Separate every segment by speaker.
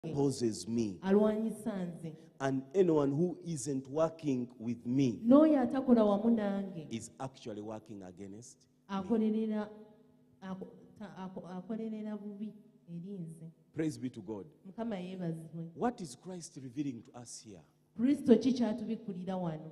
Speaker 1: opposes me.
Speaker 2: alwanyisa nze.
Speaker 1: And anyone who isn't working with me
Speaker 2: N'oyo atakola wamu nange
Speaker 1: is actually working against me.
Speaker 2: akolerera bubi eri nze.
Speaker 1: Praise be to God.
Speaker 2: Mukama yeebazibwe.
Speaker 1: What is Christ revealing to us here?
Speaker 2: Kristo ki kyatubikulira wano?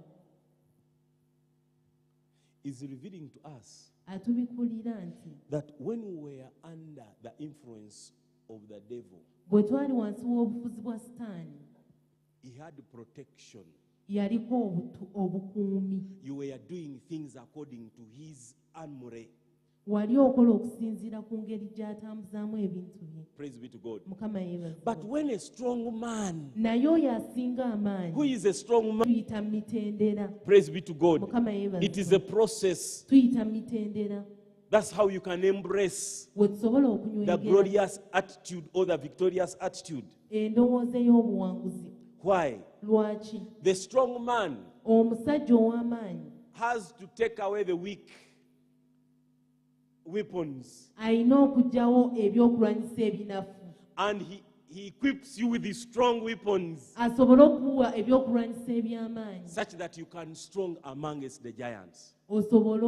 Speaker 1: Is revealing to us
Speaker 2: Atubikulira nti
Speaker 1: that when we were under the influence of the devil,
Speaker 2: bwe twali wansi w'obufuzi bwa Sitaani,
Speaker 1: he had protection.
Speaker 2: yaliko obukuumi.
Speaker 1: You were doing things according to his armory.
Speaker 2: Wali okola okusinziira ku ngeri gy'atambuzaamu ebintu bye.
Speaker 1: Praise be to God.
Speaker 2: Mukama yeebazibwe.
Speaker 1: But when a strong man,
Speaker 2: Naye oyo asinga
Speaker 1: who
Speaker 2: amaanyi
Speaker 1: is a strong man,
Speaker 2: tuyita mitendera.
Speaker 1: praise be to God,
Speaker 2: Mukama
Speaker 1: it is a
Speaker 2: yeebazibwe.
Speaker 1: process.
Speaker 2: Tuyita mitendera.
Speaker 1: That's how you can embrace
Speaker 2: Bwe tusobola
Speaker 1: the
Speaker 2: okunywegera
Speaker 1: glorious attitude or the victorious attitude.
Speaker 2: endowooza ey'obuwanguzi.
Speaker 1: Why?
Speaker 2: Lwaki?
Speaker 1: The strong man
Speaker 2: Omusajja ow'amaanyi
Speaker 1: has to take away the weak weapons,
Speaker 2: alina okuggyawo ebyokulwanyisa ebinafu,
Speaker 1: and he equips you with the strong weapons
Speaker 2: asobole okuwa ebyokulwanyisa eby'amaanyi
Speaker 1: such that you can strong amongst the giants.
Speaker 2: osobole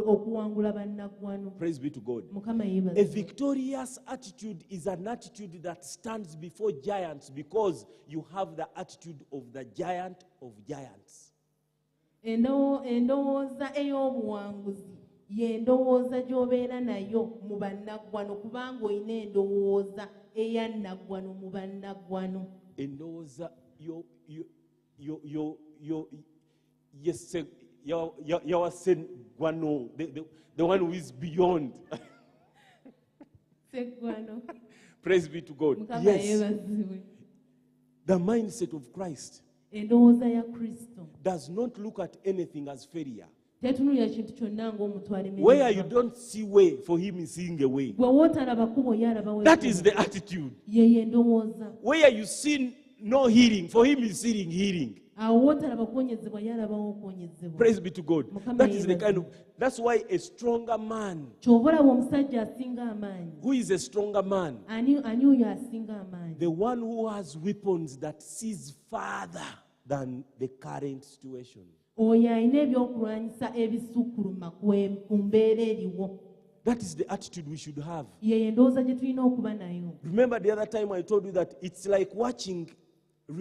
Speaker 2: okuwangula bannaggwano.
Speaker 1: Praise be to God.
Speaker 2: Mukama
Speaker 1: A
Speaker 2: yeebazibwe.
Speaker 1: victorious attitude is an attitude that stands before giants because you have the attitude of the giant of giants.
Speaker 2: Endowooza ey'obuwanguzi y'endowooza gy'obeera nayo mu bannaggwano kubanga olina endowooza eyannaggwano mu bannaggwano.
Speaker 1: Endowooza yawasengwano, the one who is beyond.
Speaker 2: Seggwano.
Speaker 1: Praise be to God.
Speaker 2: Mukama
Speaker 1: Yes,
Speaker 2: yeebazibwe.
Speaker 1: the mindset of Christ
Speaker 2: Endowooza ya Kristo
Speaker 1: does not look at anything as failure.
Speaker 2: tetunulira kintu kyonna ng'omutwala
Speaker 1: Where you
Speaker 2: emirimu.
Speaker 1: don't see way, for him is seeing a way.
Speaker 2: Gwe wootalaba kkubo ye alaba
Speaker 1: That is the attitude.
Speaker 2: ye endowooza.
Speaker 1: Where you see no healing, for him is seeing healing.
Speaker 2: Awo wootalaba kuwonyezebwa ye alabawo okuwonyezebwa.
Speaker 1: Praise be to God.
Speaker 2: Mukama
Speaker 1: That is the
Speaker 2: yeebazibwe.
Speaker 1: kind of, that's why a stronger man,
Speaker 2: Ky'oba olaba omusajja asinga amaanyi.
Speaker 1: who is a stronger man,
Speaker 2: Ani oyo asinga amaanyi?
Speaker 1: the one who has weapons that sees farther than the current situation.
Speaker 2: Oyo alina ebyokulwanyisa ebisukkuluma ku mbeera eriwo.
Speaker 1: That is the attitude we should have.
Speaker 2: Ye endowooza gye tulina okuba nayo.
Speaker 1: Remember the other time I told you that it's like watching a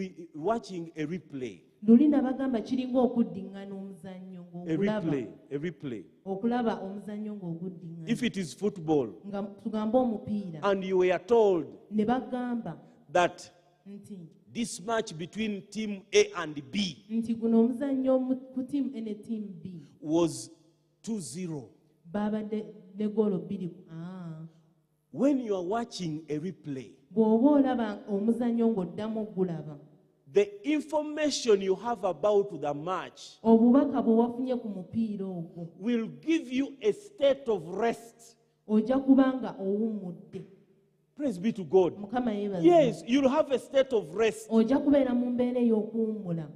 Speaker 1: replay.
Speaker 2: Luli nabagamba kiringa okuddiŋŋana omuzannyo
Speaker 1: A replay.
Speaker 2: okulaba omuzannyo ng'oguddingana.
Speaker 1: If it is football,
Speaker 2: Nga tugambe omupiira
Speaker 1: and you were told
Speaker 2: ne bagamba
Speaker 1: that
Speaker 2: nti
Speaker 1: this match between team A and B
Speaker 2: guno omuzannyo ku tiimu A ne tiimu B
Speaker 1: was 2-0.
Speaker 2: babadde ne goolo 2.
Speaker 1: When you are watching a replay,
Speaker 2: Bw'oba olaba omuzannyo ng'oddamu ogulaba,
Speaker 1: the information you have about the match
Speaker 2: obubaka bwe wafunye ku mupiira ogwo
Speaker 1: will give you a state of rest.
Speaker 2: ojja kuba nga owummudde.
Speaker 1: Praise be to God.
Speaker 2: Mukama yeebazibwe.
Speaker 1: Yes, you'll have a state of rest.
Speaker 2: Ojja kubeera mu mbeera ey'okuwummula.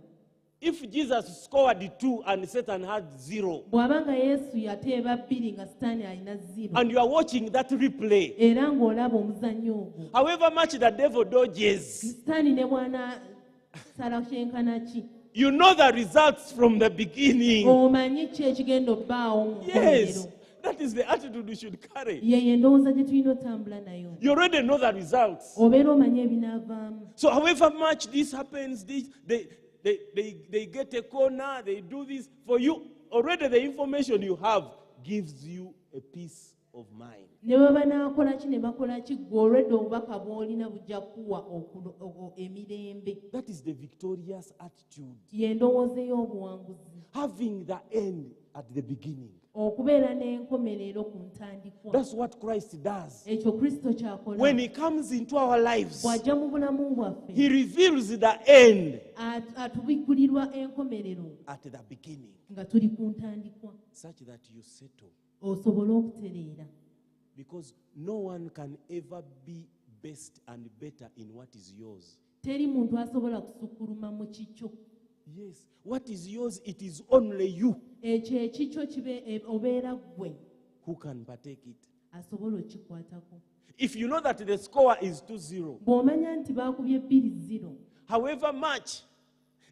Speaker 1: If Jesus scored 2 and Satan had 0,
Speaker 2: Bw'abanga Yesu yateeba 2 nga Sitaani alina 0,
Speaker 1: and you are watching that replay,
Speaker 2: era ng'olaba omuzannyo ogwo,
Speaker 1: however much the devil dodges,
Speaker 2: Sitaani ne bw'anaasala kyenkana ki,
Speaker 1: you know the results from the beginning.
Speaker 2: omanyi ki ekigenda obbaawo mu
Speaker 1: Yes,
Speaker 2: nkomerero.
Speaker 1: that is the attitude we should carry.
Speaker 2: Ye endowooza gye tulina otambula nayo.
Speaker 1: You already know the results.
Speaker 2: Obeera omanyi ebinaavaamu.
Speaker 1: So however much this happens, they get a corner, they do this. For you, already the information you have gives you a peace of mind.
Speaker 2: Ne bwe banaakola ki ne bakola ki, gwe olwedde obubaka bw'olina bujja kuwa emirembe.
Speaker 1: That is the victorious attitude.
Speaker 2: Ye endowooza ey'obuwanguzi.
Speaker 1: Having the end at the beginning.
Speaker 2: Okubeera n'enkomerero ku ntandikwa.
Speaker 1: That's what Christ does.
Speaker 2: Ekyo Kristo ky'akola.
Speaker 1: When he comes into our lives,
Speaker 2: Bw'ajja mu bulamu bwaffe,
Speaker 1: he reveals the end
Speaker 2: atubikkulirwa enkomerero
Speaker 1: at the beginning,
Speaker 2: nga tuli ku ntandikwa,
Speaker 1: such that you settle.
Speaker 2: osobole okutereera.
Speaker 1: Because no one can ever be best and better in what is yours.
Speaker 2: Teri muntu asobola kusukkuluma mu kikyo.
Speaker 1: Yes, what is yours, it is only you
Speaker 2: Ekyo ekikyo obeera ggwe
Speaker 1: who can partake it.
Speaker 2: asobola okikwatako.
Speaker 1: If you know that the score is 2-0,
Speaker 2: bw'omanya nti baakubye 2-0,
Speaker 1: however much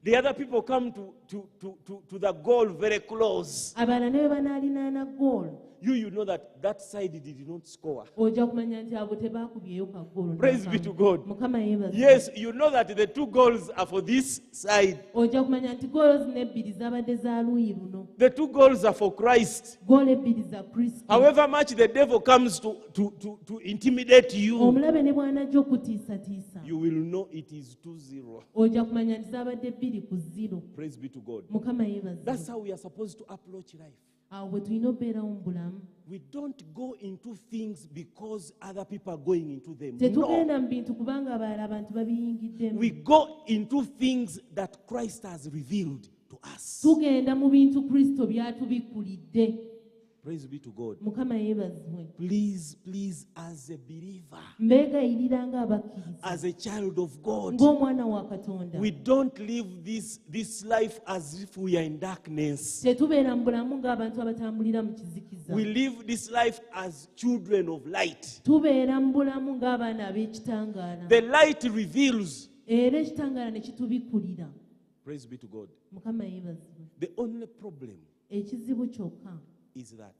Speaker 1: the other people come to the goal very close,
Speaker 2: abalala ne bwe banaalinaana goal,
Speaker 1: you know that that side did not score.
Speaker 2: ojja kumanya nti abo tebaakubyeyo ka goal.
Speaker 1: Praise be to God.
Speaker 2: Mukama yeebazibwe.
Speaker 1: Yes, you know that the 2 goals are for this side.
Speaker 2: Ojja kumanya nti goolo zino ebbiri zabadde za luuyi luno.
Speaker 1: The 2 goals are for Christ.
Speaker 2: Goolo ebbiri za Kristo.
Speaker 1: However much the devil comes to intimidate you,
Speaker 2: Omulabe ne bw'anajja okutiisatiisa,
Speaker 1: you will know it is 2-0.
Speaker 2: ojja kumanya nti zabadde 2-0.
Speaker 1: Praise be to God.
Speaker 2: Mukama yeebazibwe.
Speaker 1: That's how we are supposed to approach life.
Speaker 2: Awo bwe tulina obeerawo mu bulamu.
Speaker 1: We don't go into things because other people are going into them.
Speaker 2: Tetugenda
Speaker 1: No.
Speaker 2: mu bintu kubanga abalala abantu babiyingiddemu.
Speaker 1: We go into things that Christ has revealed to us.
Speaker 2: Tugenda mu bintu Kristo by'atubikulidde.
Speaker 1: Praise be to God.
Speaker 2: Mukama yeebazibwe.
Speaker 1: Please, as a believer,
Speaker 2: Mbeegayirira ng'abakkiriza,
Speaker 1: as a child of God,
Speaker 2: ng'omwana wa Katonda.
Speaker 1: we don't live this life as if we are in darkness.
Speaker 2: Tetubeera mu bulamu ng'abantu abatambulira mu kizikiza.
Speaker 1: We live this life as children of light.
Speaker 2: Tubeera mu bulamu ng'abaana ab'ekitangaala.
Speaker 1: The light reveals.
Speaker 2: Era ekitangaala ne kitubikulira.
Speaker 1: Praise be to God.
Speaker 2: Mukama yeebazibwe.
Speaker 1: The only problem
Speaker 2: Ekizibu kyokka,
Speaker 1: is that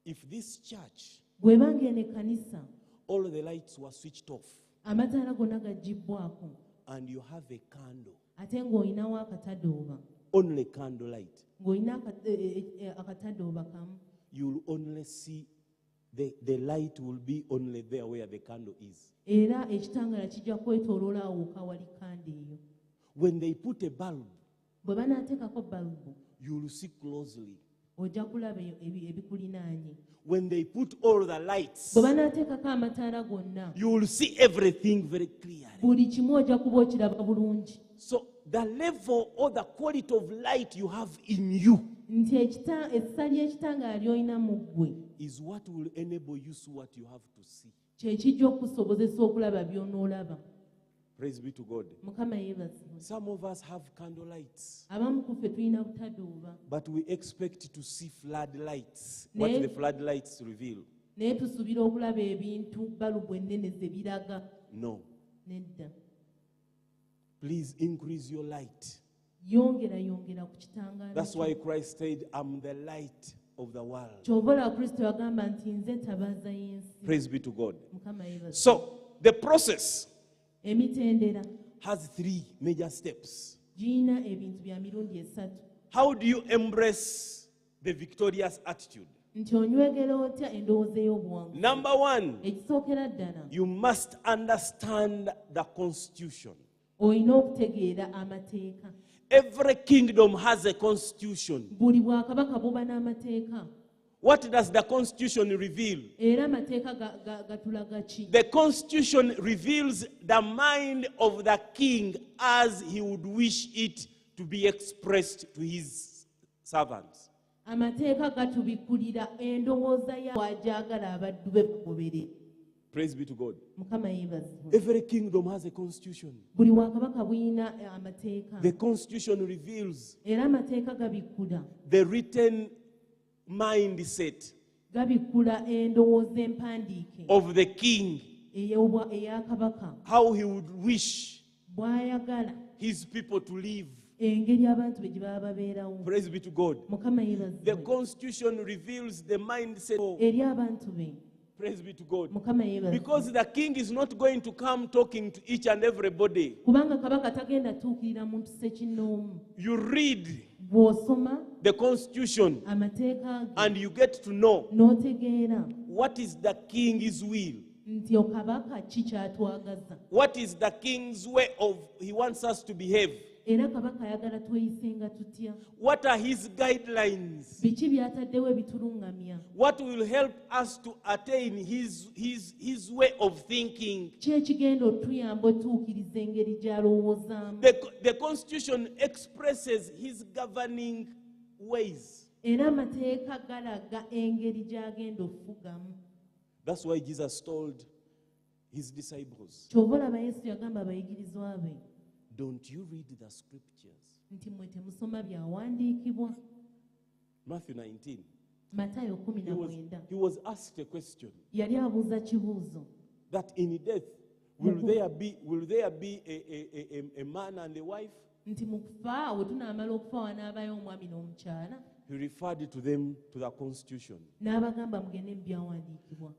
Speaker 1: if this church,
Speaker 2: bw'eba ng'eno ekkanisa,
Speaker 1: all the lights were switched off
Speaker 2: amataala gonna gaggibbwako,
Speaker 1: and you have a candle,
Speaker 2: ate ng'olinawo akatadooba,
Speaker 1: only candle light,
Speaker 2: ng'olina akatadooba kamu,
Speaker 1: you'll only see the light will be only there where the candle is.
Speaker 2: era ekitangaala kijja kwetooloola awo kawali kande eyo.
Speaker 1: When they put a bulb,
Speaker 2: Bwe banaateekako balubu,
Speaker 1: you'll see closely.
Speaker 2: ojja kulaba ebikulinaanye.
Speaker 1: When they put all the lights,
Speaker 2: Bwe banaateekako amataala gonna,
Speaker 1: you will see everything very clearly.
Speaker 2: buli kimu ojja kuba okiraba bulungi.
Speaker 1: So the level or the quality of light you have in you
Speaker 2: Nti essisa ly'ekitangaala ly'olina mu ggwe
Speaker 1: is what will enable you see what you have to see.
Speaker 2: kye kijja okukusobozesa okulaba by'onoolaba.
Speaker 1: Praise be to God.
Speaker 2: Mukama yeebazibwe.
Speaker 1: Some of us have candle lights,
Speaker 2: Abamu ku ffe tulina butadooba,
Speaker 1: but we expect to see floodlights.
Speaker 2: Ne-
Speaker 1: What the floodlights reveal.
Speaker 2: naye tusuubira okulaba ebintu balubu ennene ze biraga.
Speaker 1: No.
Speaker 2: Nedda.
Speaker 1: Please increase your light.
Speaker 2: Yongera ku kitangaala.
Speaker 1: That's why Christ said, I'm the light of the world.
Speaker 2: Ky'oba olaba Kristo yagamba nti nze ntabaaza y'ensi.
Speaker 1: Praise be to God.
Speaker 2: Mukama yeebazibwe.
Speaker 1: So the process
Speaker 2: Emitendera
Speaker 1: has 3 major steps.
Speaker 2: giyina ebintu bya mirundi 3.
Speaker 1: How do you embrace the victorious attitude?
Speaker 2: Nti onywegera otya endowooza ey'obuwanguzi?
Speaker 1: Number 1,
Speaker 2: Ekisookera ddala,
Speaker 1: you must understand the constitution.
Speaker 2: olina okutegeera amateeka.
Speaker 1: Every kingdom has a constitution.
Speaker 2: Buli bwakabaka buba n'amateeka.
Speaker 1: What does the constitution reveal?
Speaker 2: Era amateeka gatulaga ki?
Speaker 1: The constitution reveals the mind of the king as he would wish it to be expressed to his servants.
Speaker 2: Amateeka gatubikulira endowooza ya bw'agyagala abaddu be bagobere.
Speaker 1: Praise be to God.
Speaker 2: Mukama yeebazibwe.
Speaker 1: Every kingdom has a constitution.
Speaker 2: Buli bwakabaka buyina amateeka.
Speaker 1: The constitution reveals
Speaker 2: Era amateeka gabikula.
Speaker 1: the written mindset
Speaker 2: Gabikula endowooza empandiike
Speaker 1: of the king,
Speaker 2: eya kabaka.
Speaker 1: how he would wish
Speaker 2: Bw'ayagala
Speaker 1: his people to live.
Speaker 2: engeri abantu be gye baba babeerawo.
Speaker 1: Praise be to God.
Speaker 2: Mukama
Speaker 1: The
Speaker 2: yeebazibwe.
Speaker 1: constitution reveals the mindset of,
Speaker 2: Eri abantu be.
Speaker 1: praise be to God.
Speaker 2: Mukama yeebazibwe.
Speaker 1: Because the king is not going to come talking to each and everybody.
Speaker 2: Kubanga kabaka tagenda tuukirira muntu ssekinnoomu.
Speaker 1: You read
Speaker 2: Bw'osoma
Speaker 1: the constitution
Speaker 2: amateeka ge
Speaker 1: and you get to know
Speaker 2: n'otegeera
Speaker 1: what is the king's will.
Speaker 2: nti okabaka ki kyatwagaza.
Speaker 1: What is the king's way of he wants us to behave?
Speaker 2: Era kabaka ayagala tweyisenga tutya.
Speaker 1: What are his guidelines?
Speaker 2: Biki by'ataddewo ebituluŋŋamya.
Speaker 1: What will help us to attain his way of thinking?
Speaker 2: Ki ekigenda otuyamba otuukiriza engeri gy'alowoozaamu.
Speaker 1: The constitution expresses his governing ways.
Speaker 2: Era amateeka galaga engeri gy'agenda okufugamu.
Speaker 1: That's why Jesus told his disciples,
Speaker 2: Ky'oba olaba Yesu yagamba abayigirizwa be
Speaker 1: don't you read the scriptures?
Speaker 2: nti mmwe temusoma byawandiikibwa.
Speaker 1: Matthew 19.
Speaker 2: Matayo 19.
Speaker 1: He was asked a question
Speaker 2: Yali abuuza kibuuzo.
Speaker 1: that in death, will there be a man and a wife?
Speaker 2: Nti mu kufa bwe tunaamala okufa wanaabayo omwami n'omukyala.
Speaker 1: He referred to them to the Constitution.
Speaker 2: N'abagamba mugende mu byawandiikibwa.